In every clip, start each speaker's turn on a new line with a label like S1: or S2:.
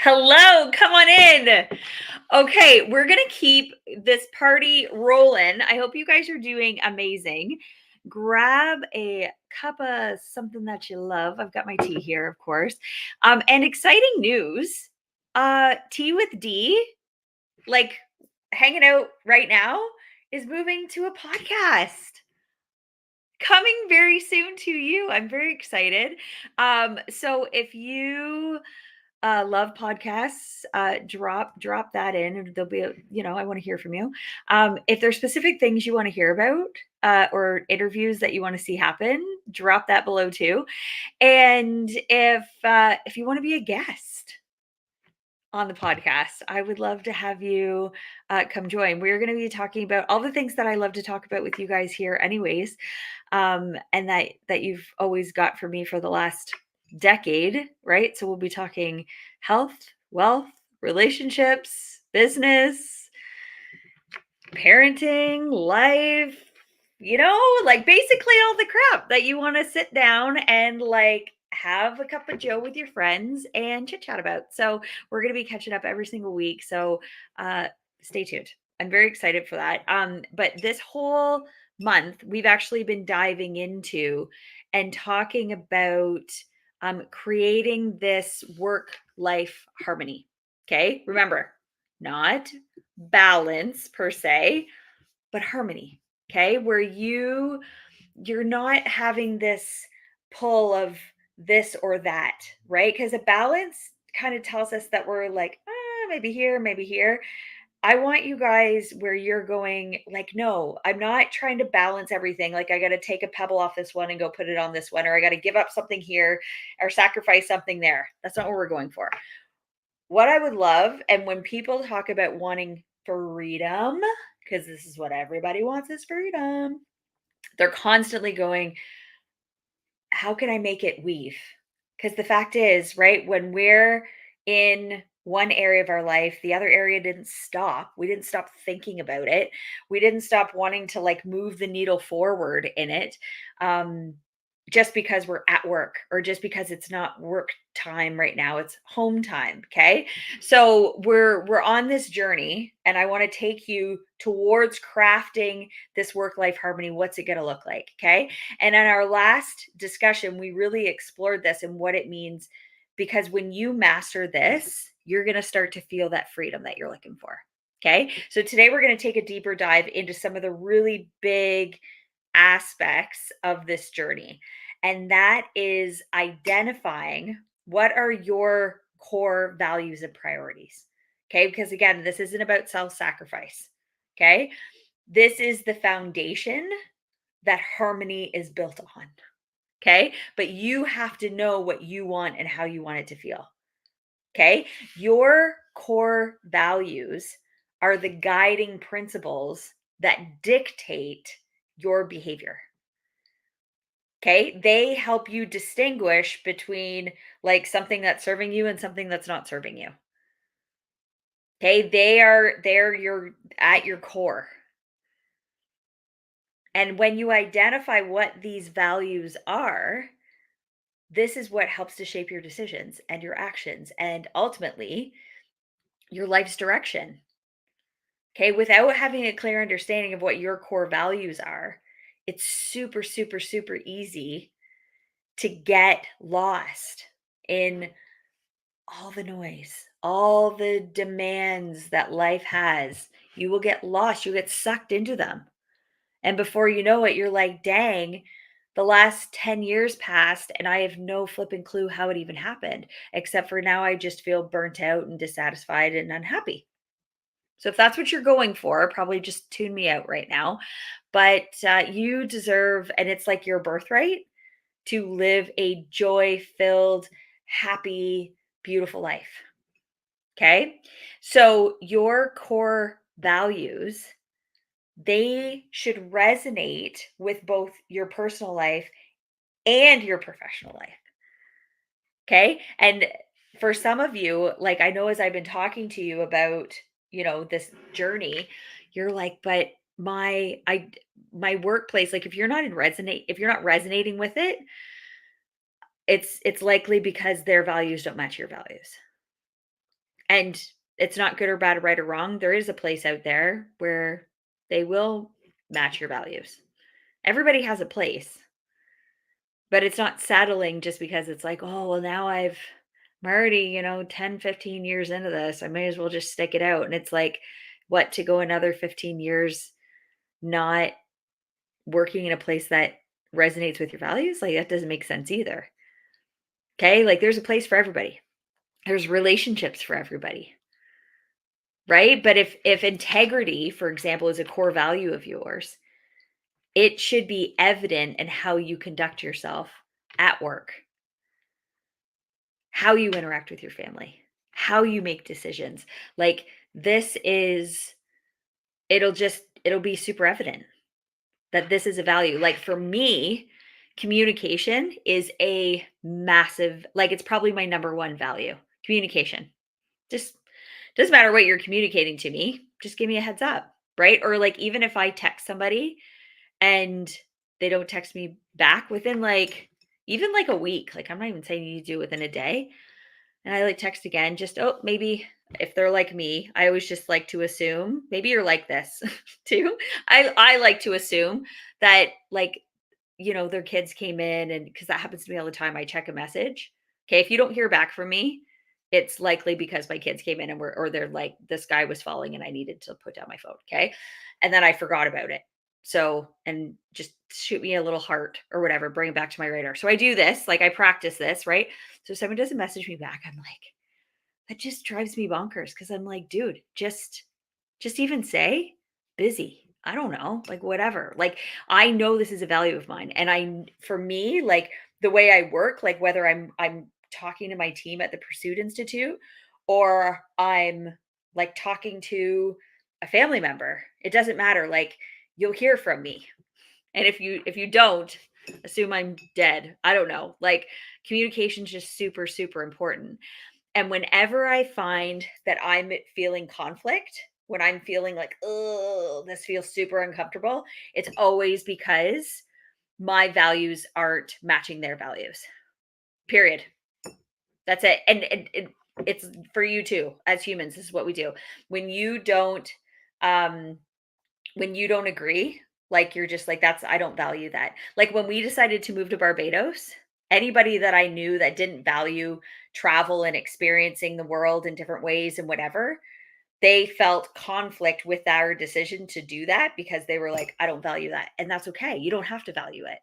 S1: Hello, come on in. Okay, we're going to keep this party rolling. I hope you guys are doing amazing. Grab a cup of something that you love. I've got my tea here, of course. And exciting news. Tea with D, like hanging out right now, is moving to a podcast coming very soon to you. I'm very excited. So if you love podcasts, drop that in, and there'll be I want to hear from you. If there's specific things you want to hear about, or interviews that you want to see happen, drop that below too. And if you want to be a guest on the podcast, I would love to have you come join. We're going to be talking about all the things that I love to talk about with you guys here, anyways, and that you've always got for me for the last decade, right? So we'll be talking health, wealth, relationships, business, parenting, life, like basically all the crap that you want to sit down and like have a cup of joe with your friends and chit chat about. So we're going to be catching up every single week. So stay tuned. I'm very excited for that. But this whole month, we've actually been diving into and talking about creating this work life harmony. Okay. Remember, not balance per se, but harmony. Okay. Where you're not having this pull of this or that, right? Because a balance kind of tells us that we're like, maybe here, maybe here. I want you guys where you're going, like, no, I'm not trying to balance everything. Like, I got to take a pebble off this one and go put it on this one, or I got to give up something here or sacrifice something there. That's not what we're going for. What I would love, and when people talk about wanting freedom, because this is what everybody wants is freedom, they're constantly going, how can I make it weave? Because the fact is, right, when we're in one area of our life, the other area didn't stop. We didn't stop thinking about it. We didn't stop wanting to like move the needle forward in it. Just because we're at work, or just because it's not work time right now, it's home time. Okay. So we're on this journey, and I want to take you towards crafting this work life harmony. What's it going to look like? Okay. And in our last discussion, we really explored this and what it means, because when you master this, you're going to start to feel that freedom that you're looking for. Okay. So today we're going to take a deeper dive into some of the really big aspects of this journey. And that is identifying what are your core values and priorities. Okay. Because again, this isn't about self sacrifice. Okay. This is the foundation that harmony is built on. Okay. But you have to know what you want and how you want it to feel. Okay. Your core values are the guiding principles that dictate your behavior. Okay. They help you distinguish between like something that's serving you and something that's not serving you. Okay. They're at your core. And when you identify what these values are, this is what helps to shape your decisions and your actions and ultimately your life's direction. Okay. Without having a clear understanding of what your core values are, it's super, super, super easy to get lost in all the noise, all the demands that life has. You will get lost, you get sucked into them. And before you know it, you're like, dang, the last 10 years passed and I have no flipping clue how it even happened, except for now I just feel burnt out and dissatisfied and unhappy. So if that's what you're going for, probably just tune me out right now. But you deserve, and it's like your birthright to live a joy filled, happy, beautiful life. Okay. So your core values, they should resonate with both your personal life and your professional life. Okay. And for some of you, like I know as I've been talking to you about, this journey, you're like, but my workplace, like if you're not resonating with it, it's likely because their values don't match your values. And it's not good or bad, right or wrong. There is a place out there where they will match your values. Everybody has a place, but it's not settling just because it's like, oh, well, now I'm already, 10, 15 years into this. I may as well just stick it out. And it's like, what, to go another 15 years not working in a place that resonates with your values? Like, that doesn't make sense either. Okay. Like, there's a place for everybody, there's relationships for everybody. Right. But if integrity, for example, is a core value of yours, it should be evident in how you conduct yourself at work, how you interact with your family, how you make decisions. Like, this is, it'll be super evident that this is a value. Like, for me, communication is a massive, like, it's probably my number one value. Communication. Just doesn't matter what you're communicating to me, just give me a heads up, right? Or like, even if I text somebody and they don't text me back within like even like a week, like, I'm not even saying you need to do it within a day, and I like text again, just, oh, maybe if they're like me, I always just like to assume, maybe you're like this too. I like to assume that, like, their kids came in, and because that happens to me all the time, I check a message. Okay, if you don't hear back from me, it's likely because my kids came in and were, or they're like, this guy was falling and I needed to put down my phone. Okay. And then I forgot about it. So, and just shoot me a little heart or whatever, bring it back to my radar. So I do this, like, I practice this, right? So if someone doesn't message me back, I'm like, that just drives me bonkers, because I'm like, dude, just even say busy. I don't know, like, whatever. Like, I know this is a value of mine, and for me, like, the way I work, like, whether I'm talking to my team at the Pursuit Institute, or I'm like talking to a family member, it doesn't matter. Like, you'll hear from me, and if you don't, assume I'm dead. I don't know. Like, communication's just super super important. And whenever I find that I'm feeling conflict, when I'm feeling like, oh, this feels super uncomfortable, it's always because my values aren't matching their values. Period. That's it. And it's for you too, as humans. This is what we do. When you don't, um, when you don't agree, like, you're just like, that's, I don't value that. Like, when we decided to move to Barbados, anybody that I knew that didn't value travel and experiencing the world in different ways and whatever, they felt conflict with our decision to do that, because they were like, I don't value that. And that's okay. You don't have to value it.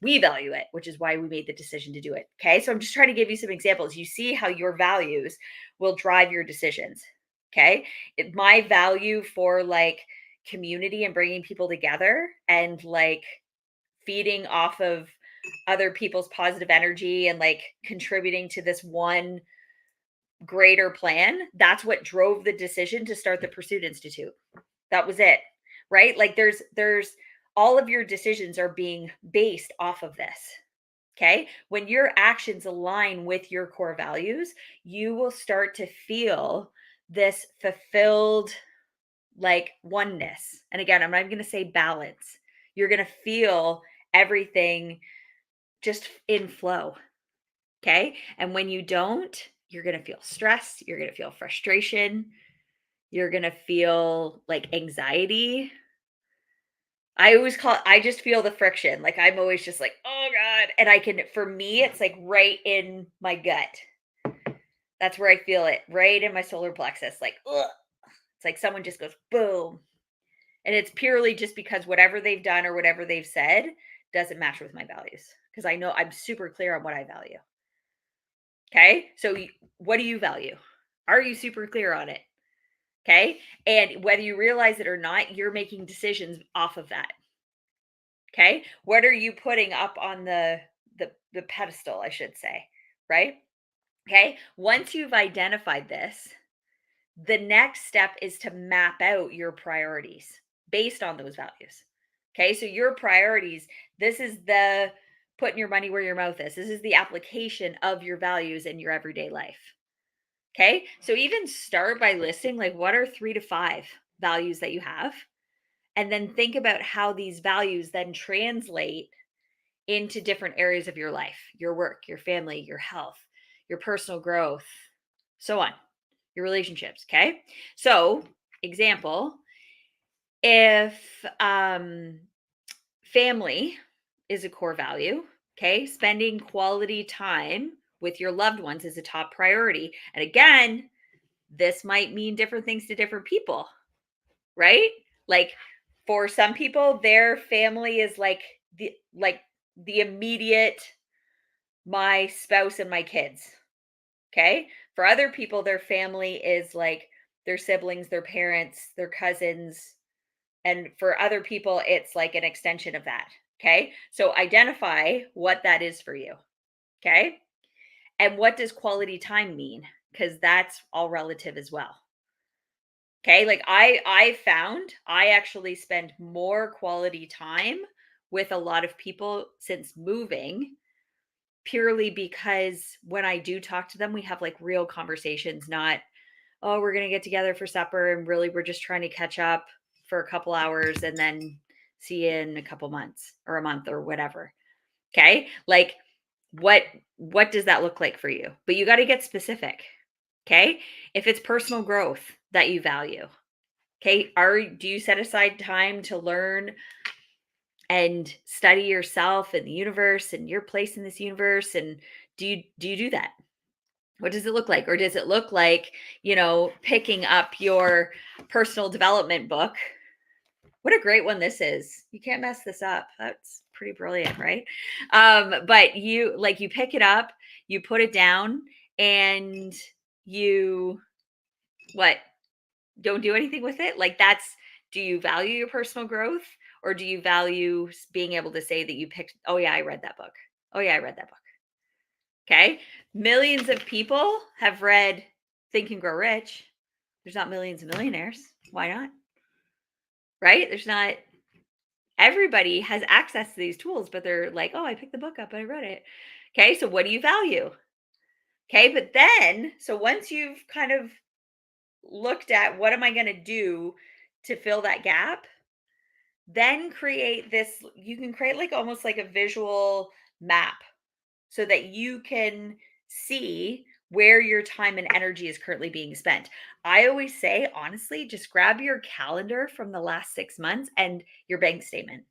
S1: We value it, which is why we made the decision to do it. Okay. So I'm just trying to give you some examples. You see how your values will drive your decisions. Okay. My value for, like, community and bringing people together, and like feeding off of other people's positive energy, and like contributing to this one greater plan, that's what drove the decision to start the Pursuit Institute. That was it. Right? Like, there's all of your decisions are being based off of this. Okay? When your actions align with your core values, you will start to feel this fulfilled, like, oneness. And again, I'm not even going to say balance. You're going to feel everything just in flow. Okay? And when you don't, you're going to feel stress, you're going to feel frustration, you're going to feel like anxiety. I just feel the friction. Like, I'm always just like, oh God. And for me, it's like right in my gut. That's where I feel it, right in my solar plexus. Like, ugh. It's like someone just goes boom. And it's purely just because whatever they've done or whatever they've said doesn't match with my values. Because I know I'm super clear on what I value. Okay. So what do you value? Are you super clear on it? Okay. And whether you realize it or not, you're making decisions off of that. Okay. What are you putting up on the pedestal, I should say? Right. Okay. Once you've identified this, the next step is to map out your priorities based on those values. Okay. So your priorities, this is the putting your money where your mouth is. This is the application of your values in your everyday life. Okay. So even start by listing, like, what are 3 to 5 values that you have? And then think about how these values then translate into different areas of your life, your work, your family, your health, your personal growth, so on, your relationships. Okay. So, example, if family is a core value, okay, spending quality time with your loved ones is a top priority. And again, this might mean different things to different people, right? Like for some people, their family is like the immediate my spouse and my kids. Okay. For other people, their family is like their siblings, their parents, their cousins. And for other people, it's like an extension of that. Okay. So identify what that is for you. Okay. And what does quality time mean? Because that's all relative as well. Okay. Like I found I actually spend more quality time with a lot of people since moving purely because when I do talk to them, we have like real conversations, not, oh, we're going to get together for supper. And really, we're just trying to catch up for a couple hours and then see you in a couple months or a month or whatever. Okay. Like what, what does that look like for you? But you got to get specific. Okay. If it's personal growth that you value, okay. Do you set aside time to learn and study yourself and the universe and your place in this universe? And do you do that? What does it look like? Or does it look like, picking up your personal development book? What a great one this is. You can't mess this up. That's pretty brilliant, right? But you pick it up, you put it down, and you what? Don't do anything with it? Like do you value your personal growth or do you value being able to say that you picked, oh yeah, I read that book. Oh yeah, I read that book. Okay. Millions of people have read Think and Grow Rich. There's not millions of millionaires. Why not? Right? There's not, everybody has access to these tools, but they're like, oh, I picked the book up and I read it. Okay. So what do you value? Okay. But then, so once you've kind of looked at what am I going to do to fill that gap, then you can create like almost like a visual map so that you can see where your time and energy is currently being spent. I always say, honestly, just grab your calendar from the last 6 months and your bank statement,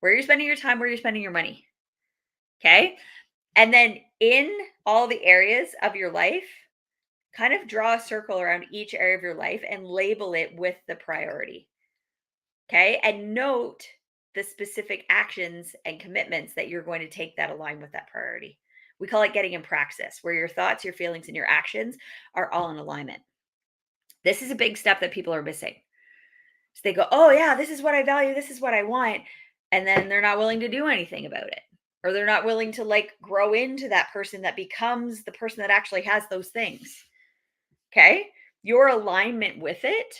S1: where you're spending your time, where you're spending your money. Okay. And then in all the areas of your life, kind of draw a circle around each area of your life and label it with the priority. Okay. And note the specific actions and commitments that you're going to take that align with that priority. We call it getting in praxis, where your thoughts, your feelings, and your actions are all in alignment. This is a big step that people are missing. So they go, oh, yeah, this is what I value. This is what I want. And then they're not willing to do anything about it. Or they're not willing to like grow into that person that becomes the person that actually has those things. Okay. Your alignment with it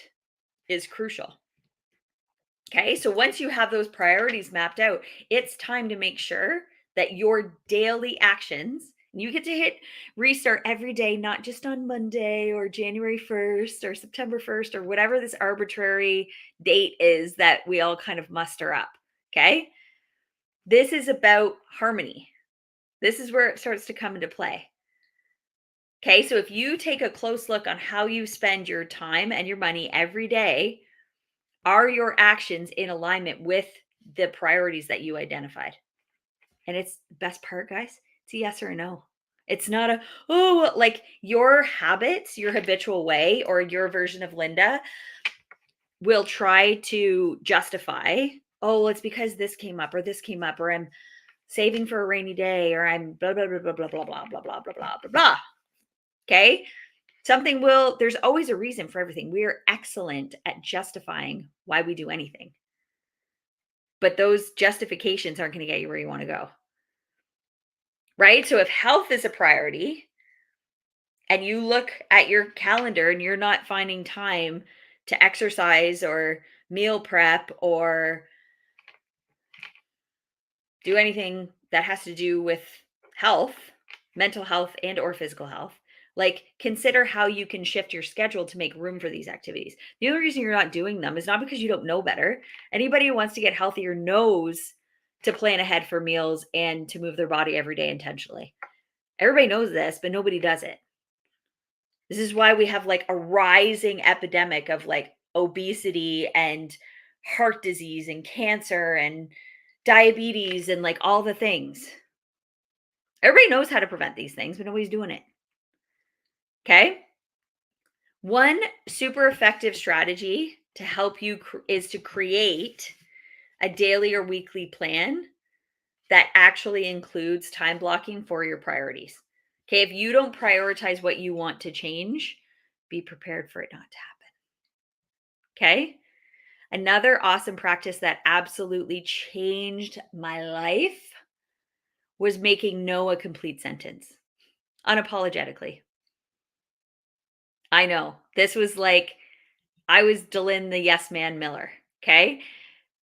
S1: is crucial. Okay. So once you have those priorities mapped out, it's time to make sure that your daily actions, you get to hit restart every day, not just on Monday or January 1st or September 1st or whatever this arbitrary date is that we all kind of muster up. Okay. This is about harmony. This is where it starts to come into play. Okay. So if you take a close look on how you spend your time and your money every day, are your actions in alignment with the priorities that you identified? And it's the best part, guys. It's a yes or a no. It's not a, oh, like your habits, your habitual way, or your version of Linda will try to justify, oh, it's because this came up, or I'm saving for a rainy day, or I'm blah, blah, blah, blah, blah, blah, blah, blah, blah, blah, blah, blah, blah. Okay. There's always a reason for everything. We are excellent at justifying why we do anything. But those justifications aren't going to get you where you want to go. Right? So if health is a priority and you look at your calendar and you're not finding time to exercise or meal prep or do anything that has to do with health, mental health and or physical health, like consider how you can shift your schedule to make room for these activities. The only reason you're not doing them is not because you don't know better. Anybody who wants to get healthier knows to plan ahead for meals and to move their body every day intentionally. Everybody knows this, but nobody does it. This is why we have like a rising epidemic of like obesity and heart disease and cancer and diabetes and like all the things. Everybody knows how to prevent these things, but nobody's doing it. Okay. One super effective strategy to help you is to create a daily or weekly plan that actually includes time blocking for your priorities. Okay. If you don't prioritize what you want to change, be prepared for it not to happen. Okay. Another awesome practice that absolutely changed my life was making no a complete sentence unapologetically. I know this was like, I was Dylan the yes man Miller. Okay.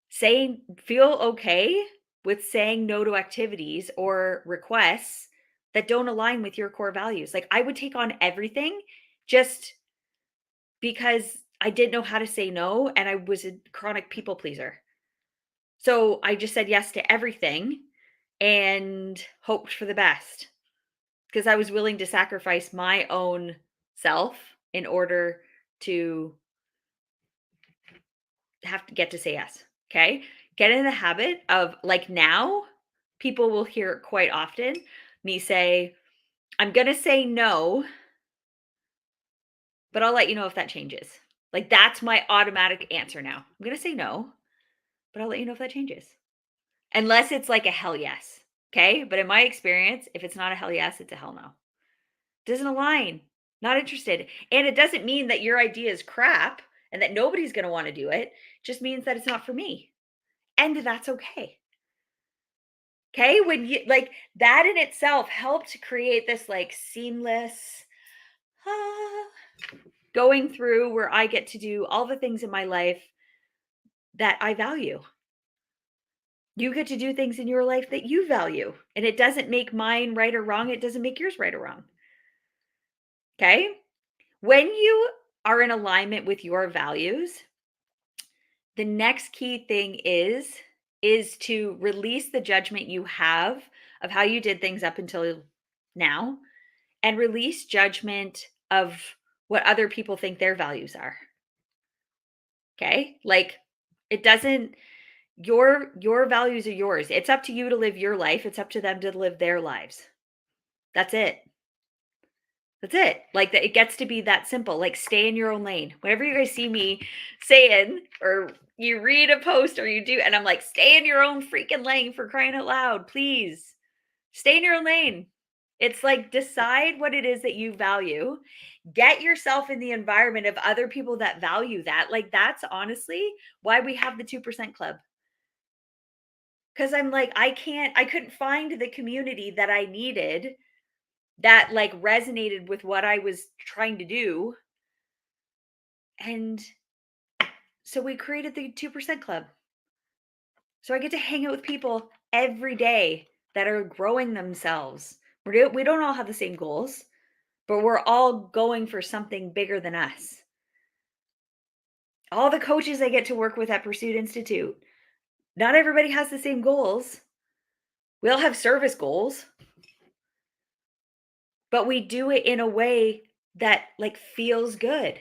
S1: Feel okay with saying no to activities or requests that don't align with your core values. Like I would take on everything just because I didn't know how to say no and I was a chronic people pleaser. So I just said yes to everything and hoped for the best because I was willing to sacrifice my own self in order to have to get to say yes. Okay. Get in the habit of like now, people will hear it quite often. Me say, I'm going to say no, but I'll let you know if that changes. Like that's my automatic answer now. I'm going to say no, but I'll let you know if that changes. Unless it's like a hell yes. Okay. But in my experience, if it's not a hell yes, it's a hell no. Doesn't align. Not interested. And it doesn't mean that your idea is crap and that nobody's going to want to do it. It just means that it's not for me. And that's okay. Okay, when you like that in itself helped to create this like seamless ah, going through where I get to do all the things in my life that I value. You get to do things in your life that you value, and it doesn't make mine right or wrong. It doesn't make yours right or wrong. Okay, when you are in alignment with your values, the next key thing is to release the judgment you have of how you did things up until now and release judgment of what other people think their values are. Okay? Like it doesn't your values are yours. It's up to you to live your life. It's up to them to live their lives. That's it. That's it. Like that it gets to be that simple. Like stay in your own lane. Whenever you guys see me saying or you read a post or you do and I'm like stay in your own freaking lane for crying out loud, please. Stay in your own lane. It's like decide what it is that you value. Get yourself in the environment of other people that value that. Like that's honestly why we have the 2% club. Cuz I'm like I couldn't find the community that I needed that like resonated with what I was trying to do. And so we created the 2% club. So I get to hang out with people every day that are growing themselves. We don't all have the same goals, but we're all going for something bigger than us. All the coaches I get to work with at Pursuit Institute, not everybody has the same goals. We all have service goals, but we do it in a way that like feels good.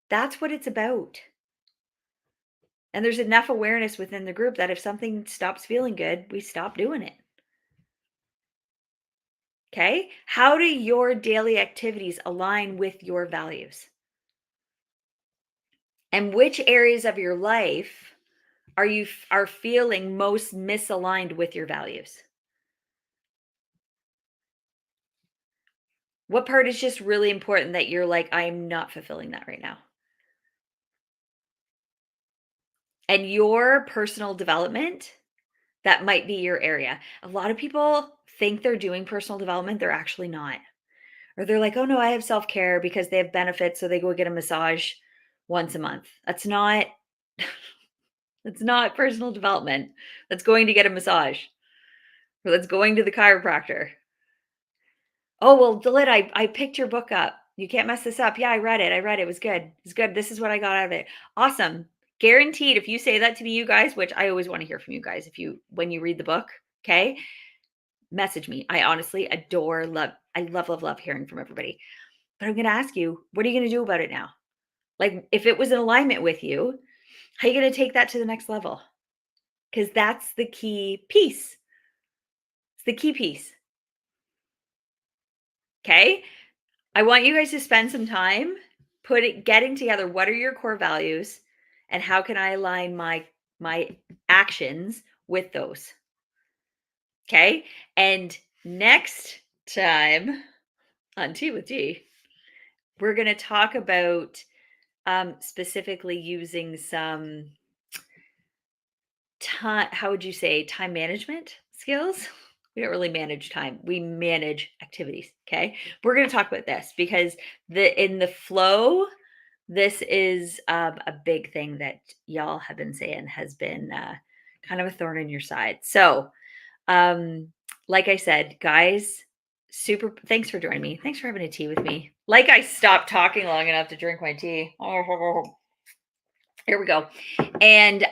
S1: That's what it's about. And there's enough awareness within the group that if something stops feeling good, we stop doing it. Okay? How do your daily activities align with your values? And which areas of your life are feeling most misaligned with your values? What part is just really important that you're like, I'm not fulfilling that right now? And your personal development, that might be your area. A lot of people think they're doing personal development, they're actually not. Or they're like, oh no, I have self care because they have benefits. So they go get a massage once a month. That's not personal development. That's going to get a massage or that's going to the chiropractor. Oh, well, Dalit, I picked your book up. You can't mess this up. Yeah, I read it. I read it. It was good. It's good. This is what I got out of it. Awesome. Guaranteed. If you say that to me, you guys, which I always want to hear from you guys, when you read the book, okay, message me. I honestly adore, love, I love, love, love hearing from everybody. But I'm going to ask you, what are you going to do about it now? Like, if it was in alignment with you, how are you going to take that to the next level? Because that's the key piece. It's the key piece. Okay. I want you guys to spend some time getting together what are your core values and how can I align my actions with those. Okay? And next time on Tea with G, we're going to talk about specifically using some time, how would you say, time management skills? We don't really manage time. We manage activities. Okay. We're going to talk about this because in the flow, this is a big thing that y'all have been saying has been kind of a thorn in your side. So, um, like I said, guys, super thanks for joining me. Thanks for having a tea with me. Like I stopped talking long enough to drink my tea. Here we go. And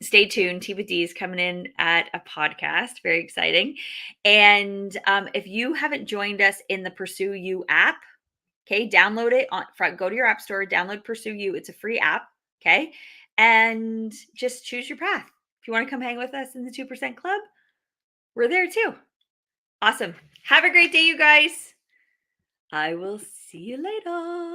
S1: stay tuned. Tea with D is coming in at a podcast. Very exciting. And if you haven't joined us in the Pursue You app, okay, download it on front, go to your app store, download Pursue You. It's a free app. Okay. And just choose your path. If you want to come hang with us in the 2% Club, we're there too. Awesome. Have a great day, you guys. I will see you later.